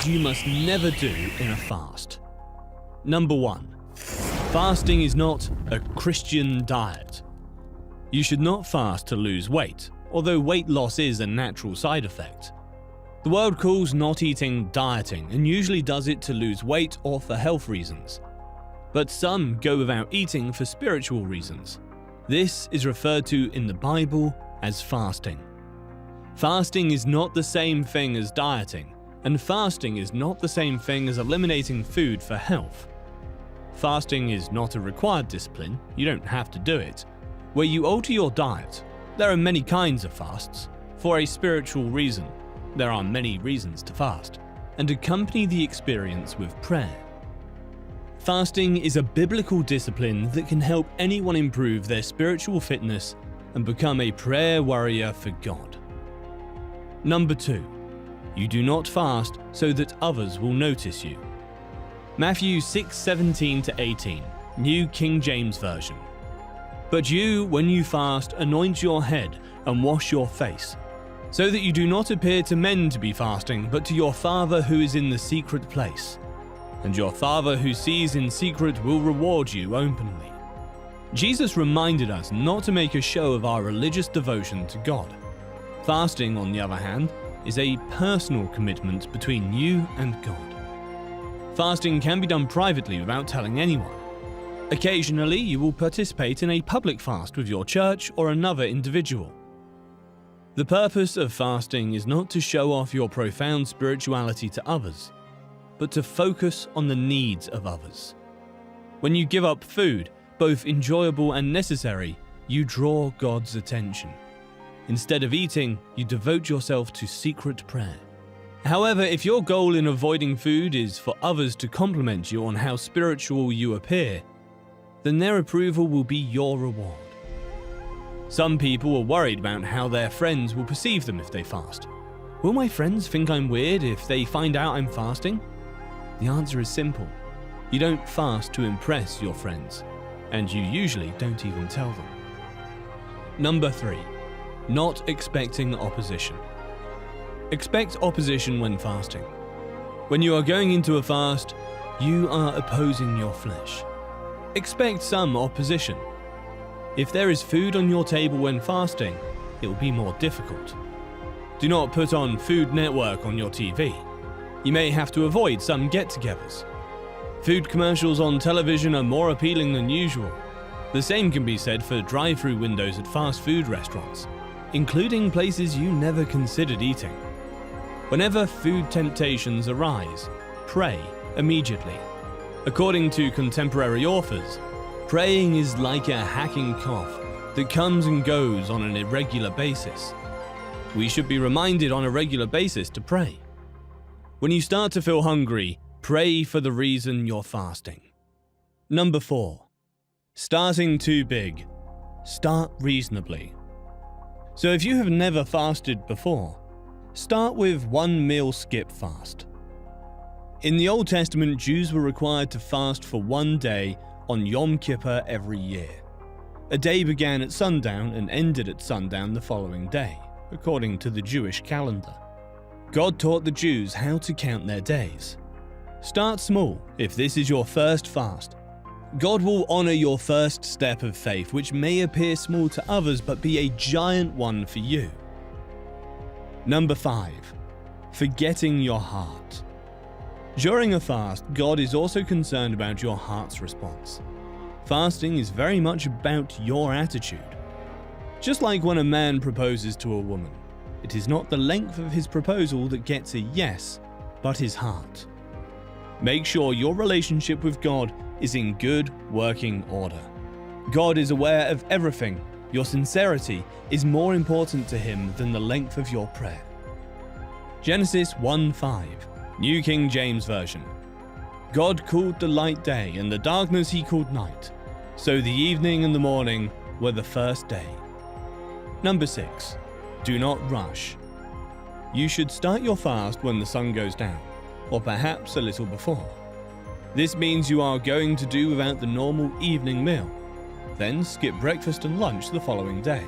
things you must never do in a fast. Number 1. Fasting is not a Christian diet. You should not fast to lose weight, although weight loss is a natural side effect. The world calls not eating dieting and usually does it to lose weight or for health reasons. But some go without eating for spiritual reasons. This is referred to in the Bible as fasting. Fasting is not the same thing as dieting, and fasting is not the same thing as eliminating food for health. Fasting is not a required discipline, you don't have to do it, where you alter your diet. There are many kinds of fasts. For a spiritual reason, there are many reasons to fast, and accompany the experience with prayer. Fasting is a biblical discipline that can help anyone improve their spiritual fitness and become a prayer warrior for God. Number 2. You do not fast so that others will notice you. Matthew 6:17-18, New King James Version. But you, when you fast, anoint your head and wash your face, so that you do not appear to men to be fasting, but to your Father who is in the secret place. And your Father who sees in secret will reward you openly. Jesus reminded us not to make a show of our religious devotion to God. Fasting, on the other hand, is a personal commitment between you and God. Fasting can be done privately without telling anyone. Occasionally, you will participate in a public fast with your church or another individual. The purpose of fasting is not to show off your profound spirituality to others, but to focus on the needs of others. When you give up food, both enjoyable and necessary, you draw God's attention. Instead of eating, you devote yourself to secret prayer. However, if your goal in avoiding food is for others to compliment you on how spiritual you appear, then their approval will be your reward. Some people are worried about how their friends will perceive them if they fast. Will my friends think I'm weird if they find out I'm fasting? The answer is simple. You don't fast to impress your friends, and you usually don't even tell them. Number 3. Not expecting opposition. Expect opposition when fasting. When you are going into a fast, you are opposing your flesh. Expect some opposition. If there is food on your table when fasting, it will be more difficult. Do not put on Food Network on your TV. You may have to avoid some get-togethers. Food commercials on television are more appealing than usual. The same can be said for drive-through windows at fast food restaurants, including places you never considered eating. Whenever food temptations arise, pray immediately. According to contemporary authors, praying is like a hacking cough that comes and goes on an irregular basis. We should be reminded on a regular basis to pray. When you start to feel hungry, pray for the reason you're fasting. Number 4. Starting too big. Start reasonably. So if you have never fasted before, start with one meal skip fast. In the Old Testament, Jews were required to fast for one day on Yom Kippur every year. A day began at sundown and ended at sundown the following day, according to the Jewish calendar. God taught the Jews how to count their days. Start small if this is your first fast. God will honor your first step of faith, which may appear small to others but be a giant one for you. Number 5. Forgetting your heart. During a fast, God is also concerned about your heart's response. Fasting is very much about your attitude. Just like when a man proposes to a woman, it is not the length of his proposal that gets a yes, but his heart. Make sure your relationship with God is in good working order. God is aware of everything. Your sincerity is more important to Him than the length of your prayer. Genesis 1:5, New King James Version. God called the light day, and the darkness He called night. So the evening and the morning were the first day. Number 6. Do not rush. You should start your fast when the sun goes down, or perhaps a little before. This means you are going to do without the normal evening meal, then skip breakfast and lunch the following day.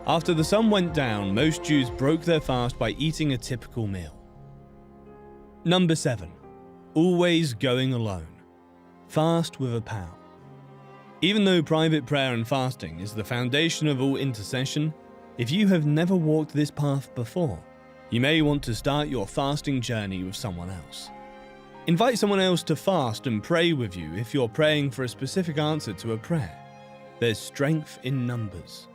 After the sun went down, most Jews broke their fast by eating a typical meal. Number 7. Always going alone. Fast with a pal. Even though private prayer and fasting is the foundation of all intercession, if you have never walked this path before, you may want to start your fasting journey with someone else. Invite someone else to fast and pray with you if you're praying for a specific answer to a prayer. There's strength in numbers.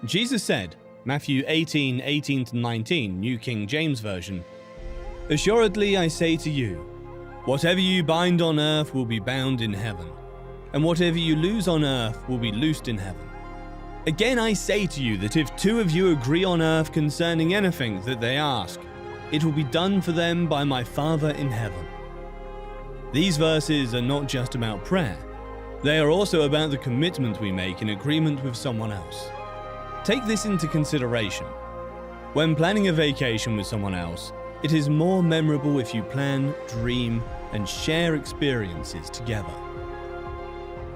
Jesus said, Matthew 18:18-19, New King James Version, "Assuredly I say to you, whatever you bind on earth will be bound in heaven, and whatever you loose on earth will be loosed in heaven. Again I say to you that if 2 of you agree on earth concerning anything that they ask, it will be done for them by my Father in heaven." These verses are not just about prayer. They are also about the commitment we make in agreement with someone else. Take this into consideration. When planning a vacation with someone else, it is more memorable if you plan, dream, and share experiences together.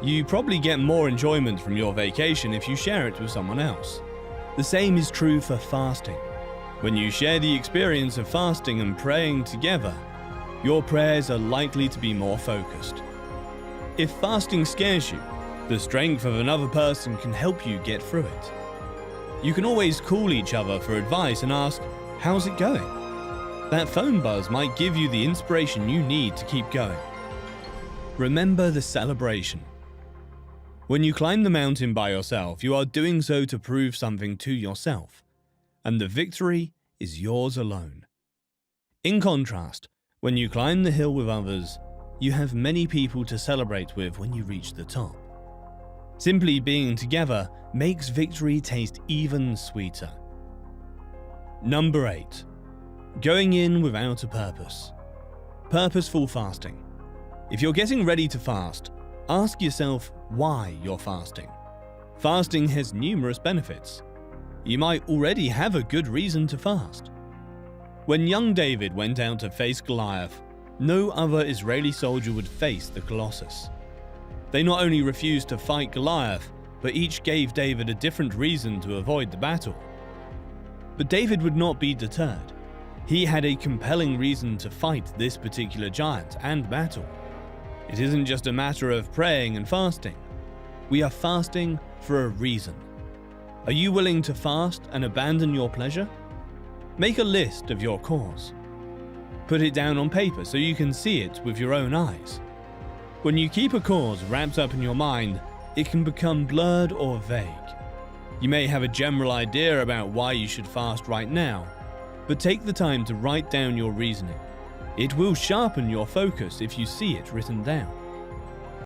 You probably get more enjoyment from your vacation if you share it with someone else. The same is true for fasting. When you share the experience of fasting and praying together, your prayers are likely to be more focused. If fasting scares you, the strength of another person can help you get through it. You can always call each other for advice and ask, "How's it going?" That phone buzz might give you the inspiration you need to keep going. Remember the celebration. When you climb the mountain by yourself, you are doing so to prove something to yourself, and the victory is yours alone. In contrast, when you climb the hill with others, you have many people to celebrate with when you reach the top. Simply being together makes victory taste even sweeter. Number 8. Going in without a purpose. Purposeful fasting. If you're getting ready to fast, ask yourself why you're fasting. Fasting has numerous benefits. You might already have a good reason to fast. When young David went out to face Goliath, no other Israeli soldier would face the Colossus. They not only refused to fight Goliath, but each gave David a different reason to avoid the battle. But David would not be deterred. He had a compelling reason to fight this particular giant and battle. It isn't just a matter of praying and fasting. We are fasting for a reason. Are you willing to fast and abandon your pleasure? Make a list of your cause. Put it down on paper so you can see it with your own eyes. When you keep a cause wrapped up in your mind, it can become blurred or vague. You may have a general idea about why you should fast right now, but take the time to write down your reasoning. It will sharpen your focus if you see it written down.